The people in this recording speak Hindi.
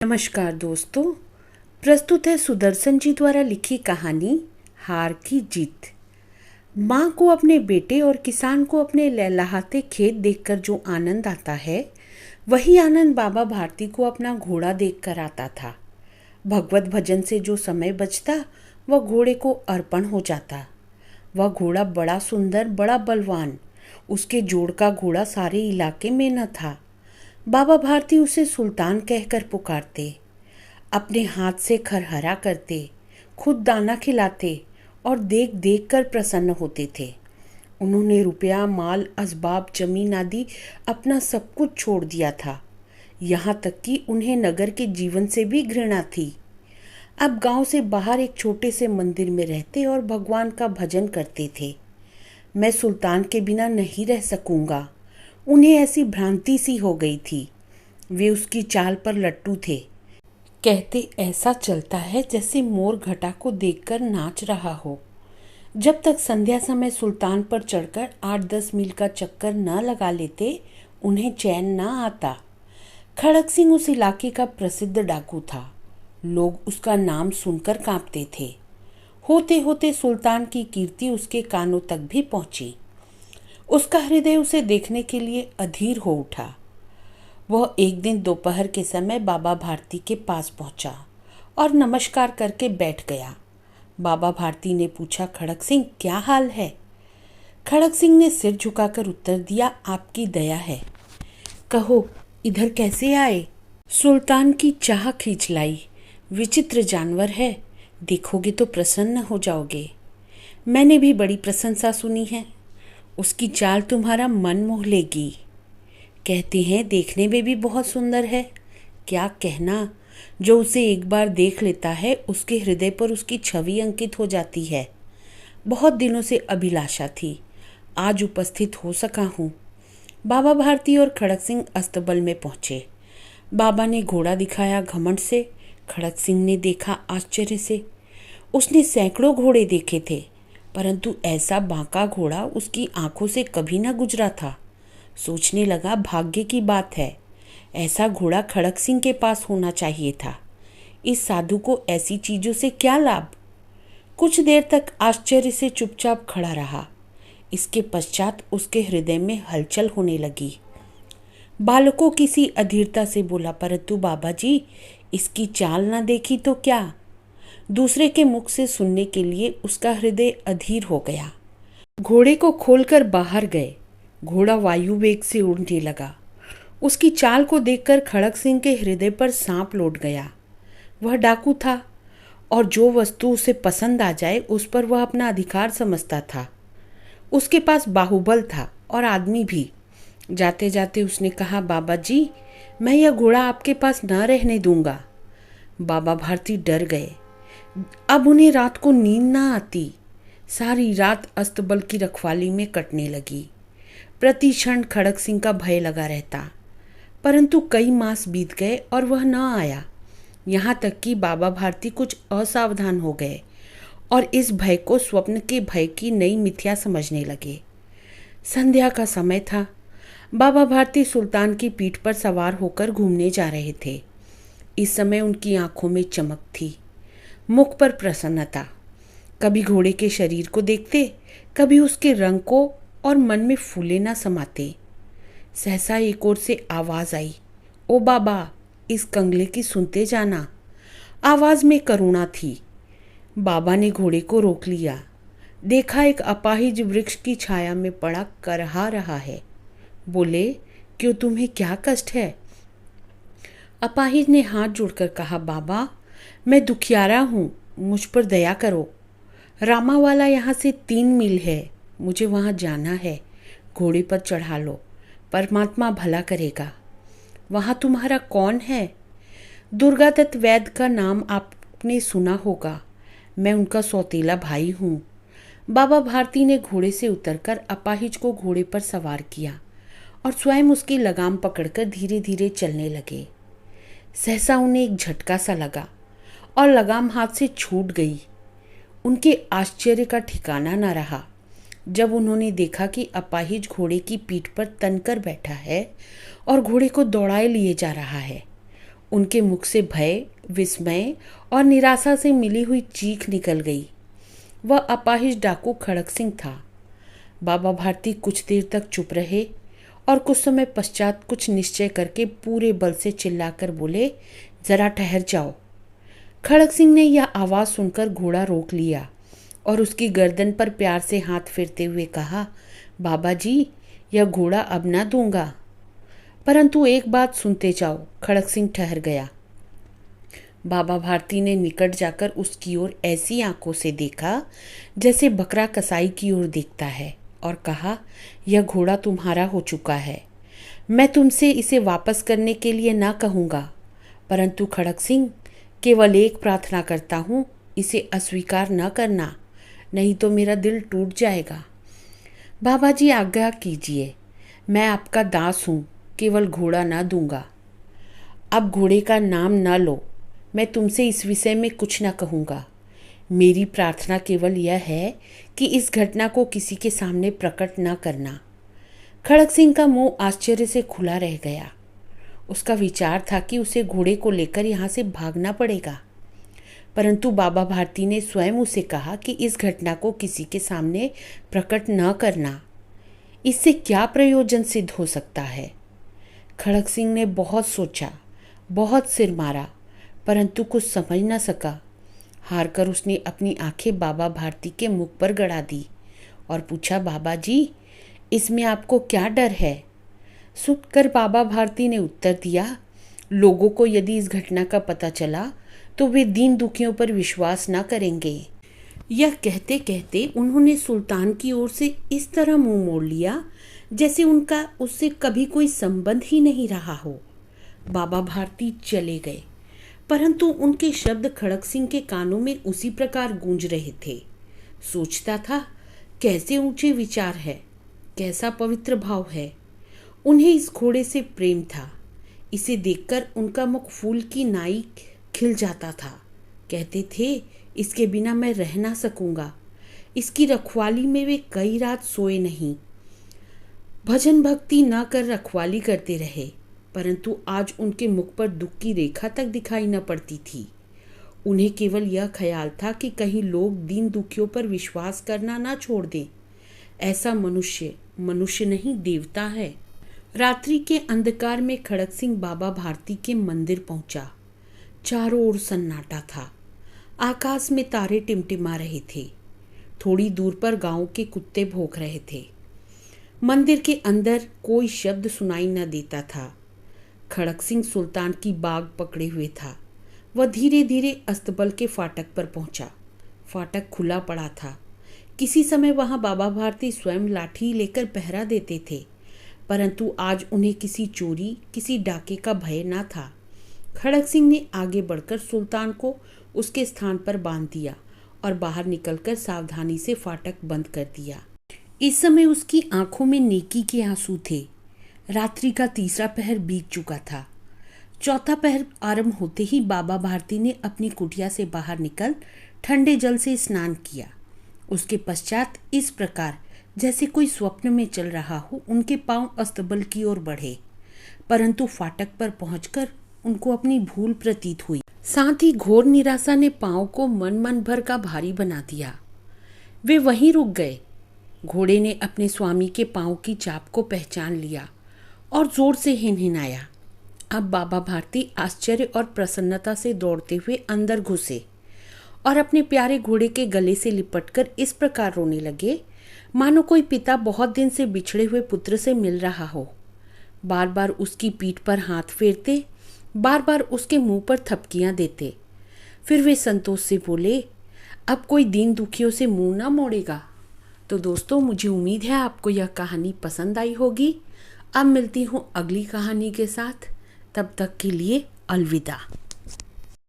नमस्कार दोस्तों। प्रस्तुत है सुदर्शन जी द्वारा लिखी कहानी हार की जीत। माँ को अपने बेटे और किसान को अपने लहलहाते खेत देखकर जो आनंद आता है, वही आनंद बाबा भारती को अपना घोड़ा देखकर आता था। भगवत भजन से जो समय बचता वह घोड़े को अर्पण हो जाता। वह घोड़ा बड़ा सुंदर, बड़ा बलवान, उसके जोड़ का घोड़ा सारे इलाके में न था। बाबा भारती उसे सुल्तान कहकर पुकारते, अपने हाथ से खरहरा करते, खुद दाना खिलाते और देख देख कर प्रसन्न होते थे। उन्होंने रुपया, माल, असबाब, जमीन आदि अपना सब कुछ छोड़ दिया था। यहाँ तक कि उन्हें नगर के जीवन से भी घृणा थी। अब गांव से बाहर एक छोटे से मंदिर में रहते और भगवान का भजन करते थे। मैं सुल्तान के बिना नहीं रह सकूंगा। उन्हें ऐसी भ्रांति सी हो गई थी। वे उसकी चाल पर लट्टू थे। कहते ऐसा चलता है जैसे मोर घटा को देखकर नाच रहा हो। जब तक संध्या समय सुल्तान पर चढ़कर 8-10 मील का चक्कर न लगा लेते, उन्हें चैन न आता। खड़क सिंह उस इलाके का प्रसिद्ध डाकू था। लोग उसका नाम सुनकर कांपते थे। होते होते सुल्तान की कीर्ति उसके कानों तक भी पहुंची। उसका हृदय उसे देखने के लिए अधीर हो उठा। वह एक दिन दोपहर के समय बाबा भारती के पास पहुंचा और नमस्कार करके बैठ गया। बाबा भारती ने पूछा, खड़क सिंह क्या हाल है? खड़क सिंह ने सिर झुकाकर उत्तर दिया, आपकी दया है। कहो इधर कैसे आए? सुल्तान की चाह खींच लाई। विचित्र जानवर है, देखोगे तो प्रसन्न हो जाओगे। मैंने भी बड़ी प्रशंसा सुनी है। उसकी चाल तुम्हारा मन मोह लेगी। कहते हैं देखने में भी बहुत सुंदर है। क्या कहना, जो उसे एक बार देख लेता है उसके हृदय पर उसकी छवि अंकित हो जाती है। बहुत दिनों से अभिलाषा थी, आज उपस्थित हो सका हूँ। बाबा भारती और खड़क सिंह अस्तबल में पहुँचे। बाबा ने घोड़ा दिखाया घमंड से। खड़क सिंह ने देखा आश्चर्य से। उसने सैकड़ों घोड़े देखे थे, परंतु ऐसा बांका घोड़ा उसकी आंखों से कभी न गुजरा था। सोचने लगा, भाग्य की बात है, ऐसा घोड़ा खड़क सिंह के पास होना चाहिए था। इस साधु को ऐसी चीजों से क्या लाभ? कुछ देर तक आश्चर्य से चुपचाप खड़ा रहा। इसके पश्चात उसके हृदय में हलचल होने लगी। बालकों किसी अधीरता से बोला, परंतु बाबा जी, इसकी चाल न देखी तो क्या? दूसरे के मुख से सुनने के लिए उसका हृदय अधीर हो गया। घोड़े को खोलकर बाहर गए। घोड़ा वायु वेग से उड़ने लगा। उसकी चाल को देखकर खड़क सिंह के हृदय पर सांप लौट गया। वह डाकू था और जो वस्तु उसे पसंद आ जाए उस पर वह अपना अधिकार समझता था। उसके पास बाहुबल था और आदमी भी। जाते जाते उसने कहा, बाबा जी, मैं यह घोड़ा आपके पास न रहने दूंगा। बाबा भारती डर गए। अब उन्हें रात को नींद ना आती। सारी रात अस्तबल की रखवाली में कटने लगी। प्रति क्षण खड़क सिंह का भय लगा रहता, परंतु कई मास बीत गए और वह न आया। यहाँ तक कि बाबा भारती कुछ असावधान हो गए और इस भय को स्वप्न के भय की नई मिथ्या समझने लगे। संध्या का समय था। बाबा भारती सुल्तान की पीठ पर सवार होकर घूमने जा रहे थे। इस समय उनकी आंखों में चमक थी, मुख पर प्रसन्नता। कभी घोड़े के शरीर को देखते, कभी उसके रंग को, और मन में फूले ना समाते। सहसा एक ओर से आवाज आई, ओ बाबा, इस कंगले की सुनते जाना। आवाज में करुणा थी। बाबा ने घोड़े को रोक लिया। देखा एक अपाहिज वृक्ष की छाया में पड़ा करहा रहा है। बोले, क्यों, तुम्हें क्या कष्ट है? अपाहिज ने हाथ जोड़कर कहा, बाबा, मैं दुखियारा हूँ, मुझ पर दया करो। रामावाला यहाँ से 3 मील है, मुझे वहाँ जाना है। घोड़े पर चढ़ा लो, परमात्मा भला करेगा। वहाँ तुम्हारा कौन है? दुर्गादत्त वैद्य का नाम आपने सुना होगा, मैं उनका सौतेला भाई हूँ। बाबा भारती ने घोड़े से उतरकर अपाहिज को घोड़े पर सवार किया और स्वयं उसकी लगाम पकड़कर धीरे धीरे चलने लगे। सहसा उन्हें एक झटका सा लगा और लगाम हाथ से छूट गई। उनके आश्चर्य का ठिकाना न रहा जब उन्होंने देखा कि अपाहिज घोड़े की पीठ पर तनकर बैठा है और घोड़े को दौड़ाए लिए जा रहा है। उनके मुख से भय, विस्मय और निराशा से मिली हुई चीख निकल गई। वह अपाहिज डाकू खड़क सिंह था। बाबा भारती कुछ देर तक चुप रहे और कुछ समय पश्चात कुछ निश्चय करके पूरे बल से चिल्लाकर बोले, जरा ठहर जाओ। खड़क सिंह ने यह आवाज़ सुनकर घोड़ा रोक लिया और उसकी गर्दन पर प्यार से हाथ फेरते हुए कहा, बाबा जी, यह घोड़ा अब ना दूंगा। परंतु एक बात सुनते जाओ। खड़क सिंह ठहर गया। बाबा भारती ने निकट जाकर उसकी ओर ऐसी आंखों से देखा जैसे बकरा कसाई की ओर देखता है और कहा, यह घोड़ा तुम्हारा हो चुका है। मैं तुमसे इसे वापस करने के लिए ना कहूँगा, परंतु खड़क सिंह, केवल एक प्रार्थना करता हूँ, इसे अस्वीकार न करना, नहीं तो मेरा दिल टूट जाएगा। बाबा जी, आज्ञा कीजिए, मैं आपका दास हूँ, केवल घोड़ा ना दूंगा। अब घोड़े का नाम न लो। मैं तुमसे इस विषय में कुछ न कहूँगा। मेरी प्रार्थना केवल यह है कि इस घटना को किसी के सामने प्रकट न करना। खड़क सिंह का मुंह आश्चर्य से खुला रह गया। उसका विचार था कि उसे घोड़े को लेकर यहाँ से भागना पड़ेगा, परंतु बाबा भारती ने स्वयं उसे कहा कि इस घटना को किसी के सामने प्रकट न करना। इससे क्या प्रयोजन सिद्ध हो सकता है? खड़क सिंह ने बहुत सोचा, बहुत सिर मारा, परंतु कुछ समझ न सका। हारकर उसने अपनी आंखें बाबा भारती के मुख पर गड़ा दी और पूछा, बाबा जी, इसमें आपको क्या डर है? सुनकर बाबा भारती ने उत्तर दिया, लोगों को यदि इस घटना का पता चला तो वे दीन दुखियों पर विश्वास न करेंगे। यह कहते कहते उन्होंने सुल्तान की ओर से इस तरह मुंह मोड़ लिया जैसे उनका उससे कभी कोई संबंध ही नहीं रहा हो। बाबा भारती चले गए, परंतु उनके शब्द खड़क सिंह के कानों में उसी प्रकार गूंज रहे थे। सोचता था, कैसे ऊंचे विचार है, कैसा पवित्र भाव है। उन्हें इस घोड़े से प्रेम था। इसे देखकर उनका मुख फूल की नाई खिल जाता था। कहते थे, इसके बिना मैं रह ना सकूंगा। इसकी रखवाली में वे कई रात सोए नहीं। भजन भक्ति न कर रखवाली करते रहे, परंतु आज उनके मुख पर दुख की रेखा तक दिखाई न पड़ती थी। उन्हें केवल यह ख्याल था कि कहीं लोग दीन दुखियों पर विश्वास करना ना छोड़ दें। ऐसा मनुष्य नहीं, देवता है। रात्रि के अंधकार में खड़क सिंह बाबा भारती के मंदिर पहुंचा। चारों ओर सन्नाटा था। आकाश में तारे टिमटिमा रहे थे। थोड़ी दूर पर गांव के कुत्ते भौंक रहे थे। मंदिर के अंदर कोई शब्द सुनाई न देता था। खड़क सिंह सुल्तान की बाग पकड़े हुए था। वह धीरे धीरे अस्तबल के फाटक पर पहुंचा। फाटक खुला पड़ा था। किसी समय वहां बाबा भारती स्वयं लाठी लेकर पहरा देते थे, परंतु आज उन्हें किसी चोरी, किसी डाके का भय न था। खड़क सिंह ने आगे बढ़कर सुल्तान को उसके स्थान पर बांध दिया और बाहर निकलकर सावधानी से फाटक बंद कर दिया। इस समय उसकी आंखों में नेकी के आंसू थे। रात्रि का तीसरा पहर बीत चुका था। चौथा पहर आरंभ होते ही बाबा भारती ने अपनी कुटिया से बाहर निकल ठंडे जल से स्नान किया। उसके पश्चात इस प्रकार जैसे कोई स्वप्न में चल रहा हो उनके पांव अस्तबल की ओर बढ़े, परंतु फाटक पर पहुंचकर उनको अपनी भूल प्रतीत हुई। साथ ही घोर निराशा ने पांव को मन भर का भारी बना दिया। वे वहीं रुक गए। घोड़े ने अपने स्वामी के पांव की चाप को पहचान लिया और जोर से हिनहिनाया। अब बाबा भारती आश्चर्य और प्रसन्नता से दौड़ते हुए अंदर घुसे और अपने प्यारे घोड़े के गले से लिपटकर इस प्रकार रोने लगे मानो कोई पिता बहुत दिन से बिछड़े हुए पुत्र से मिल रहा हो। बार बार उसकी पीठ पर हाथ फेरते, बार बार उसके मुंह पर थपकियां देते। फिर वे संतोष से बोले, अब कोई दीन दुखियों से मुंह ना मोड़ेगा। तो दोस्तों, मुझे उम्मीद है आपको यह कहानी पसंद आई होगी। अब मिलती हूँ अगली कहानी के साथ। तब तक के लिए अलविदा।